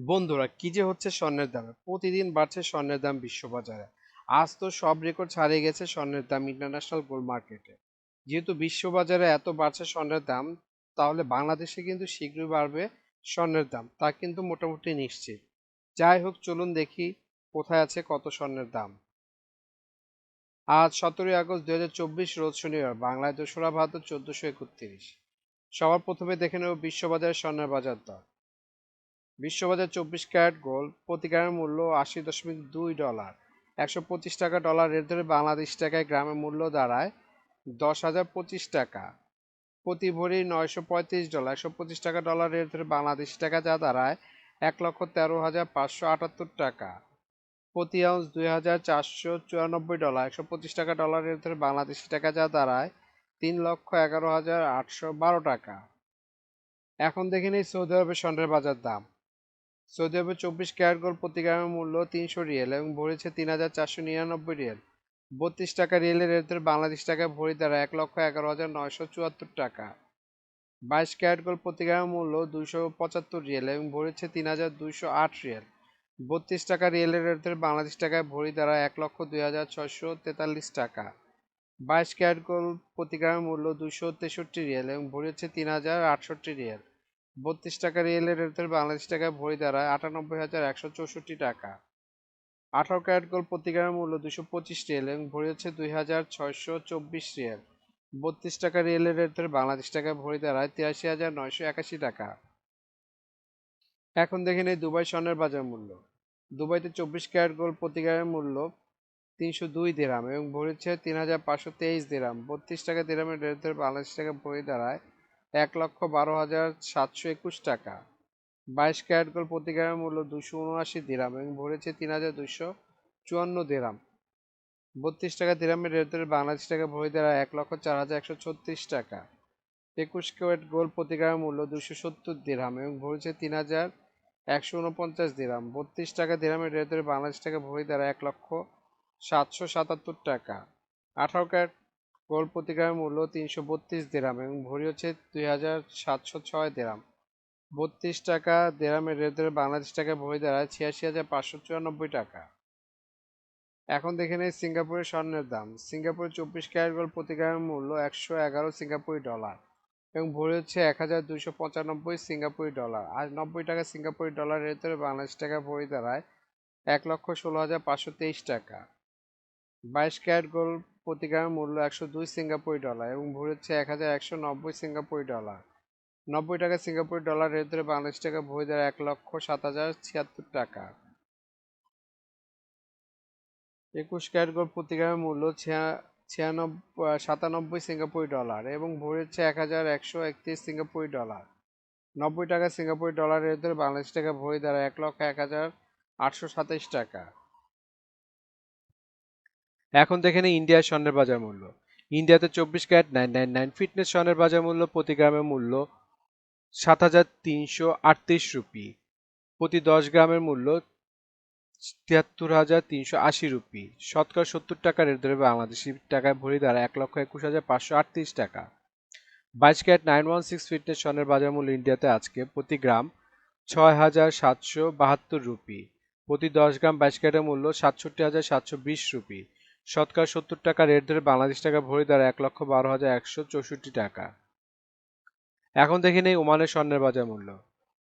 বন্ধুরা, কি যে হচ্ছে স্বর্ণের দামে! প্রতিদিন বাড়ছে স্বর্ণের দাম বিশ্ববাজারে। আজ তো সব রেকর্ড ছাড়িয়ে গেছে স্বর্ণের দাম ইন্টারন্যাশনাল গোল্ড মার্কেটে। যেহেতু বিশ্ববাজারে এত বাড়ছে স্বর্ণের দাম, তাহলে বাংলাদেশে কিন্তু শীঘ্রই বাড়বে স্বর্ণের দাম, তা কিন্তু মোটামুটি নিশ্চিত। যাই হোক, চলুন দেখি কোথায় আছে কত স্বর্ণের দাম। আজ 17 আগস্ট 2024, রোজ শনিবার, বাংলায় 2রা ভাদ্র 1431। সবার প্রথমে দেখে নেব বিশ্ববাজারে স্বর্ণের বাজার দর। বিশ্ববাজার 24 ক্যারেট গোল্ড প্রতি গ্রামের মূল্য 80.2 ডলার, 125 টাকা ডলার রেট ধরে বাংলাদেশ টাকায় গ্রামের মূল্য দাঁড়ায় 10,025 টাকা। প্রতি ভরি 935 ডলার, 125 টাকা ডলার রেট ধরে বাংলাদেশ টাকা যা দাঁড়ায় 1,13,478 টাকা। প্রতি আউন্স 2,494 ডলার, 125 টাকা ডলার রেট ধরে বাংলাদেশি টাকা যা দাঁড়ায় 3,11,812 টাকা। এখন দেখে নিই সৌদি আরবের স্বর্ণের বাজার দাম। সৌদি আরবে 24 ক্যারেট গোল্ড প্রতি গ্রামের মূল্য 300 রিয়াল এবং ভরেছে 3,499 রিয়াল। 32 টাকা রিয়েলের রেট ধরে বাংলাদেশ টাকায় ভরি দ্বারা 1,11,974 টাকা। 22 ক্যারেট গোল্ড প্রতি গ্রামের মূল্য 275 রিয়াল এবং ভরেছে 3,208 রিয়াল। 32 টাকা রিয়েলের রেট ধরে বাংলাদেশ টাকায় ভরি দ্বারা 1,02,643 টাকা। 22 ক্যারেট গোল্ড প্রতি গ্রামের মূল্য 263 রিয়াল এবং ভরেছে 3,068 রিয়াল। 32 টাকা রিয়েলের রেট ধরে বাংলাদেশ টাকায় ভরি দাঁড়ায় 98,164 টাকা। 18 ক্যারেট গোল্ড প্রতি গ্রামের মূল্য 225 রিয়াল এবং ভরি হচ্ছে 2,624 রিয়াল। 32 টাকা রিয়েলের রেট ধরে বাংলাদেশ টাকায় ভরি দাঁড়ায় 83,981 টাকা। এখন দেখে নেই দুবাই স্বর্ণের বাজার মূল্য। দুবাইতে 24 ক্যারেট গোল্ড প্রতি গ্রামের মূল্য 302 দিরহাম এবং ভরি হচ্ছে 3,523 দিরহাম। 32 টাকা দিরহামের রেট ধরে বাংলাদেশ টাকায় ভরি দাঁড়ায় 1,12,721 টাকা। 22 ক্যারেট গোল্ড প্রতি গ্রামের মূল্য 279 দিরহাম এবং ভরেছে 3,254 দিরহাম। 32 টাকা দিরহামের রেট ধরে বাংলাদেশ টাকা ভরি দাঁড়ায় 1,04,136 টাকা। 21 ক্যারেট গোল্ড প্রতি গ্রামের মূল্য 270 দিরহাম এবং ভরেছে 3,149 দিরহাম। 32 টাকা দিরহামের রেট ধরে বাংলাদেশ টাকা ভরি দাঁড়ায় 1,777 টাকা। 18 ক্যারেট গোল্ড প্রতি গ্রামের মূল্য 332 দিরহাম এবং ভরি হচ্ছে 2,706 দিরহাম। 32 টাকা দিরহামের রেট ধরে বাংলাদেশ টাকায় ভরি দাঁড়ায় 86,594 টাকা। এখন দেখে নেই সিঙ্গাপুরের স্বর্ণের দাম। সিঙ্গাপুরের 24 ক্যারেট গোল্ড প্রতি গ্রামের মূল্য 111 সিঙ্গাপুরি ডলার এবং ভরি হচ্ছে 1,295 সিঙ্গাপুরি ডলার। আজ 90 টাকা সিঙ্গাপুরি ডলার রেট ধরে বাংলাদেশ টাকায় ভরি দাঁড়ায় 1,16,523 টাকা। 22 ক্যারেট গোল্ড প্রতি গ্রামের মূল্য 102 সিঙ্গাপুরি ডলার এবং ভরি হচ্ছে 1,190 সিঙ্গাপুরি ডলার। 90 টাকা সিঙ্গাপুরি ডলার রেট ধরে বাংলাদেশ টাকা ভরি দাঁড়ায় 1,07,076 টাকা। 21 ক্যারেট গোল্ড প্রতি গ্রামের মূল্য 97 সিঙ্গাপুরি ডলার এবং ভরি হচ্ছে 1,131 সিঙ্গাপুরি ডলার। 90 টাকা সিঙ্গাপুরি ডলার রেট ধরে বাংলাদেশ টাকা ভরি দাঁড়ায় 1,01,827 টাকা। এখন দেখে নিই ইন্ডিয়ার স্বর্ণের বাজার মূল্য। ইন্ডিয়াতে 24 ক্যারেট 999 ফিটনেস স্বর্ণের বাজার মূল্য প্রতি গ্রামের মূল্য 7,338 রুপি। প্রতি 10 গ্রামের মূল্য 73,380 রুপি। শতকরা 70 টাকা রেট ধরে বাংলাদেশি টাকায় ভরি দাঁড়ায় 1,21,538 টাকা। 22 ক্যারেট 916 ফিটনেস স্বর্ণের বাজার মূল্য ইন্ডিয়াতে আজকে প্রতি গ্রাম 6,772 রুপি। প্রতি 10 গ্রাম 22 ক্যারেটের মূল্য 67,720 রুপি। শতকরা 70 টাকা রেট ধরে বাংলাদেশ টাকা ভরি দাঁড়ায় 1,12,164 টাকা। এখন দেখে নেই ওমানের স্বর্ণের বাজার মূল্য।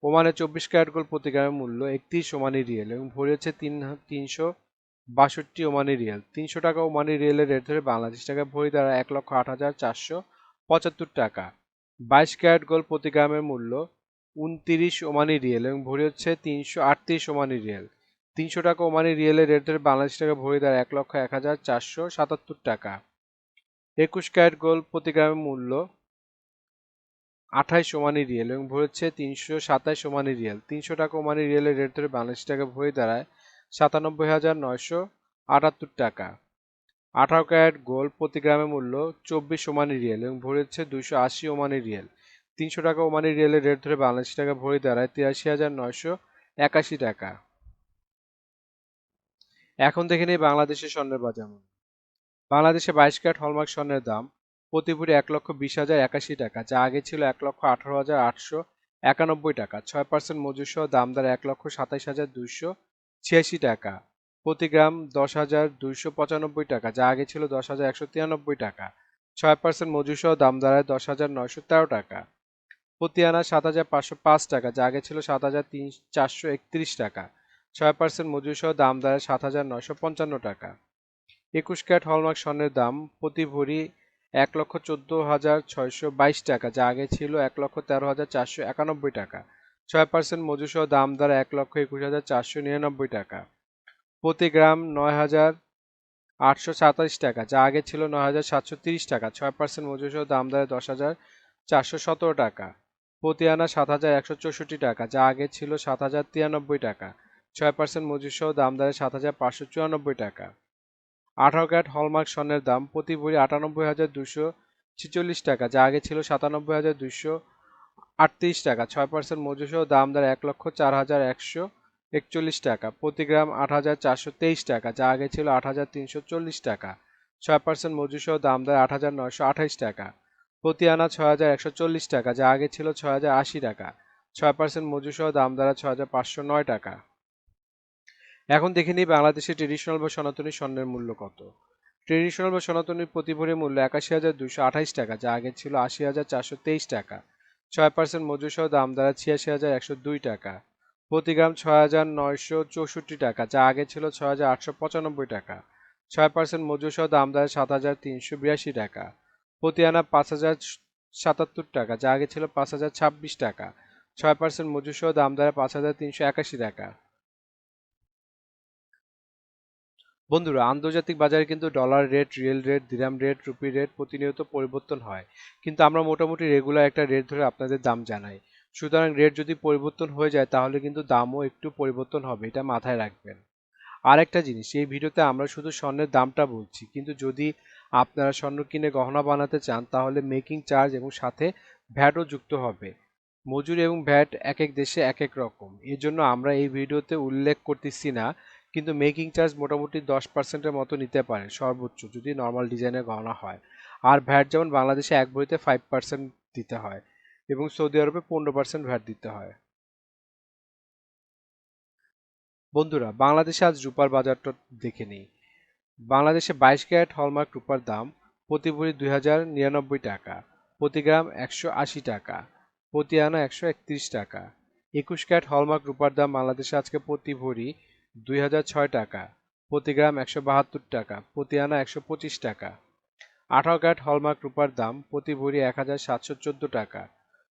ওমানে 24 ক্যারেট গোল্ড প্রতি গ্রামের মূল্য 31 ওমানি রিয়েল এবং ভরি হচ্ছে 362 ওমানি রিয়েল। 300 টাকা ওমানি রিয়েলের রেট ধরে বাংলাদেশ টাকা ভরি দাঁড়ায় 1,08,475 টাকা। 22 ক্যারেট গোল্ড প্রতি গ্রামের মূল্য 29 ওমানি রিয়েল এবং ভরি হচ্ছে 338 ওমানি রিয়েল। 300 টাকা ওমানি রিয়েলের রেট ধরে বাংলাদেশ টাকা ভরি দাঁড়ায় 1,01,477 টাকা। 21 ক্যারেট গোল্ড প্রতি গ্রামের মূল্য 28 ওমানি রিয়েল এবং ভরি হচ্ছে 327 ওমানি রিয়েল। 300 টাকা ওমানি রিয়েলের রেট ধরে বাংলাদেশ টাকা ভরি দাঁড়ায় 97,978 টাকা। 18 ক্যারেট গোল্ড প্রতি গ্রামের মূল্য 24 ওমানি রিয়েল এবং ভরি হচ্ছে 280 ওমানি রিয়েল। 300 টাকা ওমানি রিয়েলের রেট ধরে বাংলাদেশ টাকা ভরি দাঁড়ায় 83,981 টাকা। এখন দেখে নিই বাংলাদেশের স্বর্ণের বাজার মূল্য। বাংলাদেশে 22 ক্যারেট হলমার্ক স্বর্ণের দাম প্রতি ভরি 1,20,081 টাকা, যা আগে ছিল 1,18,800 91 টাকা। 6% মজুর সহ দাম দাঁড়ায় 1,27,286 টাকা। প্রতি গ্রাম 10,295 টাকা, যা আগে ছিল 10,193 টাকা। 6% মজুর সহ দাম দাঁড়ায় 10,913 টাকা। প্রতি আনা 7,505 টাকা, যা আগে ছিল 7,431 টাকা। 6% মজুর সহ দাম দাঁড়ায় 7,955 টাকা। 21 ক্যারেট হলমার্ক স্বর্ণের দাম প্রতি ভরি 1,14,622 টাকা, যা আগে ছিল 1,13,491 টাকা। 6% মজুর সহ দাম দাঁড়ায় 1,21,499 টাকা। প্রতি গ্রাম 9,827 টাকা, যা আগে ছিল 9,730 টাকা। 6% মজুর সহ দাম দাঁড়ায় 10,417 টাকা। প্রতি আনা 7,164 টাকা, যা আগে ছিল 7,093 টাকা। 6% মজুর সহ দাম দাঁড়ায় 7,594 টাকা। 18 ক্যারেট হলমার্ক স্বর্ণের দাম প্রতি ভরি 98,246 টাকা, যা আগে ছিল 97,238 টাকা। 6% মজুর সহ দাম দাঁড়ায় 1,04,141 টাকা। প্রতি গ্রাম 8,423 টাকা, যা আগে ছিল 8,340 টাকা। 6% মজুর সহ দাম দাঁড়ায় 8,928 টাকা। প্রতি আনা 6,140 টাকা, যা আগে ছিল 6,080 টাকা। 6% মজুর সহ দাম দাঁড়ায় 6,509 টাকা। এখন দেখে নিই বাংলাদেশের ট্রেডিশনাল বা সনাতনী স্বর্ণের মূল্য কত। ট্রেডিশনাল বা সনাতনীর প্রতি ভরি মূল্য 81,228 টাকা, যা আগে ছিল 80,423 টাকা। 6% মজুর সহ দাম দাঁড়ায় 86,102 টাকা। প্রতি গ্রাম 6,964 টাকা, যা আগে ছিল 6,895 টাকা। 6% মজুর সহ দাম দাঁড়ায় 7,382 টাকা। প্রতি আনা 5,077 টাকা, যা আগে ছিল 5,026 টাকা। 6% মজুর সহ দাম দাঁড়ায় 5,381 টাকা। বন্ধুরা, আন্তর্জাতিক বাজারে কিন্তু ডলার রেট, রিয়েল রেট, দিরহাম রেট, রুপি রেট প্রতিনিয়ত পরিবর্তন হয়, কিন্তু আমরা মোটামুটি রেগুলার একটা রেট ধরে আপনাদের দাম জানাই। সুতরাং রেট যদি পরিবর্তন হয়ে যায় তাহলে কিন্তু দামও একটু পরিবর্তন হবে, এটা মাথায় রাখবেন। আরেকটা জিনিস, এই ভিডিওতে আমরা শুধু স্বর্ণের দামটা বলছি, কিন্তু যদি আপনারা স্বর্ণ কিনে গহনা বানাতে চান তাহলে মেকিং চার্জ এবং সাথে ভ্যাটও যুক্ত হবে। মজুরি এবং ভ্যাট এক এক দেশে এক এক রকম, এর জন্য আমরা এই ভিডিওতে উল্লেখ করতেছি না, কিন্তু মেকিং চার্জ মোটামুটি 10%-এর মতো নিতে পারে সর্বোচ্চ, যদি নর্মাল ডিজাইনের গহনা হয়। আর ভ্যাট যেমন বাংলাদেশে এক ভরিতে 5% দিতে হয় এবং সৌদি আরবে 15% ভ্যাট দিতে হয়। বন্ধুরা, বাংলাদেশে আজ রূপার বাজারটা দেখে নিই। বাংলাদেশে 22 ক্যারেট হলমার্ক রূপার দাম প্রতি ভরি 2,099 টাকা, প্রতি গ্রাম 180 টাকা, প্রতি আনা 131 টাকা। 21 ক্যারেট হলমার্ক রূপার দাম বাংলাদেশে আজকে প্রতি ভরি 2,006 টাকা, প্রতি গ্রাম 172 টাকা, প্রতি আনা 125 টাকা। 18 ক্যারেট হলমার্ক রূপার দাম প্রতি ভরি 1,714 টাকা,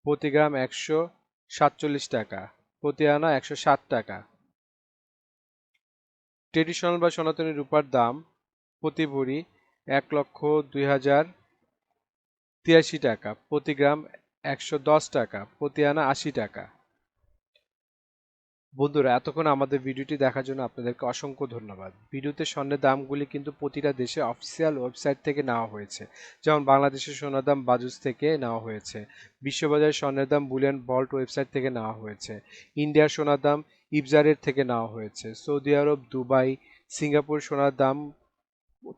প্রতি গ্রাম 147 টাকা, প্রতি আনা 160 টাকা। ট্রেডিশনাল বা সনাতনী রূপার দাম প্রতি ভরি 1,02,083 টাকা, প্রতি গ্রাম 110 টাকা, প্রতি আনা 80 টাকা। বন্ধুরা, এতক্ষণ আমাদের ভিডিওটি দেখার জন্য আপনাদেরকে অসংখ্য ধন্যবাদ। ভিডিওতে স্বর্ণের দামগুলি কিন্তু প্রতিটা দেশে অফিসিয়াল ওয়েবসাইট থেকে নেওয়া হয়েছে, যেমন বাংলাদেশের সোনার দাম বাজুস থেকে নেওয়া হয়েছে, বিশ্ববাজার স্বর্ণের দাম বুলিয়ন ভল্ট ওয়েবসাইট থেকে নেওয়া হয়েছে, ইন্ডিয়ার সোনার দাম ইবজারের থেকে নেওয়া হয়েছে, সৌদি আরব, দুবাই, সিঙ্গাপুর সোনার দাম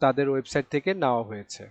তাদের ওয়েবসাইট থেকে নেওয়া হয়েছে।